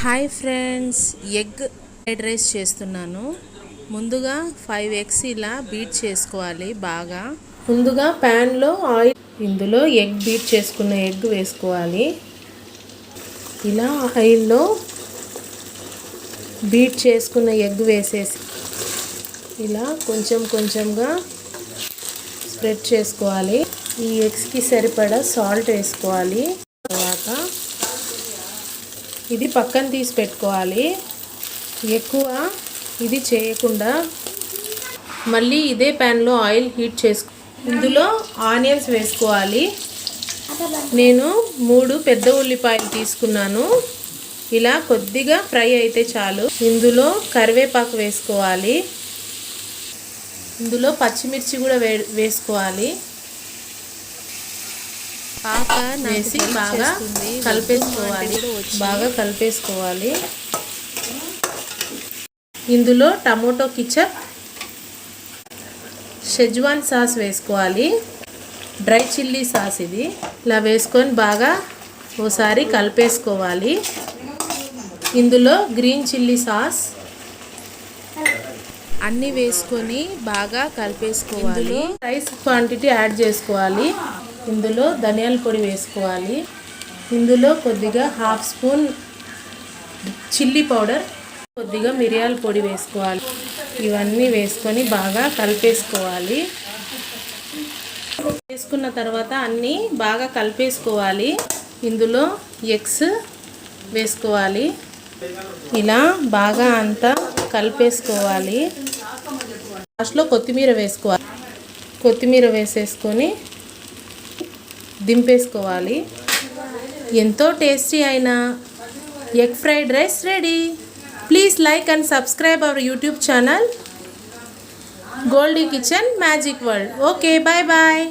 Hi friends, egg fried rice చేస్తున్నాను. ముందుగా 5 eggs ఇలా బీట్ చేసుకోవాలి. బాగా ముందుగా ప్యాన్లో ఆయిల్, ఇందులో ఎగ్ బీట్ చేసుకున్న ఎగ్ వేసుకోవాలి. ఇలా ఆయిల్లో బీట్ చేసుకున్న ఎగ్ వేసేసి ఇలా కొంచెం కొంచెంగా స్ప్రెడ్ చేసుకోవాలి. ఈ ఎగ్స్కి సరిపడా సాల్ట్ వేసుకోవాలి. తర్వాత ఇది పక్కన తీసి పెట్టుకోవాలి. ఎక్కువ ఇది చేయకుండా మళ్ళీ ఇదే ప్యాన్లో ఆయిల్ హీట్ చేసుకో, ఇందులో ఆనియన్స్ వేసుకోవాలి. నేను 3 పెద్ద ఉల్లిపాయలు తీసుకున్నాను. ఇలా కొద్దిగా ఫ్రై అయితే చాలు. ఇందులో కరివేపాకు వేసుకోవాలి. ఇందులో పచ్చిమిర్చి కూడా వేసుకోవాలి. వేసి బాగా కలిపేసుకోవాలి. ఇందులో టమోటో కెచప్, షెజ్వాన్ సాస్ వేసుకోవాలి. డ్రై చిల్లీ సాస్ ఇది. ఇలా వేసుకొని బాగా ఓసారి కలిపేసుకోవాలి. ఇందులో గ్రీన్ చిల్లీ సాస్ అన్నీ వేసుకొని బాగా కలిపేసుకోవాలి. రైస్ క్వాంటిటీ యాడ్ చేసుకోవాలి. ఇందులో ధనియాల పొడి వేసుకోవాలి. ఇందులో కొద్దిగా 1/2 స్పూన్ చిల్లీ పౌడర్, కొద్దిగా మిరియాల పొడి వేసుకోవాలి. ఇవన్నీ వేసుకొని బాగా కలిపేసుకోవాలి. వేసుకున్న తర్వాత అన్నీ బాగా కలిపేసుకోవాలి. ఇందులో ఎగ్స్ వేసుకోవాలి. ఇలా బాగా అంతా కలిపేసుకోవాలి. లాస్ట్లో కొత్తిమీర వేసుకోవాలి. కొత్తిమీర వేసేసుకొని దింపేసుకోవాలి. ఎంతో టేస్టీ అయిన egg fried rice ready. Please like and subscribe our YouTube channel Goldie kitchen magic world. Okay, bye bye.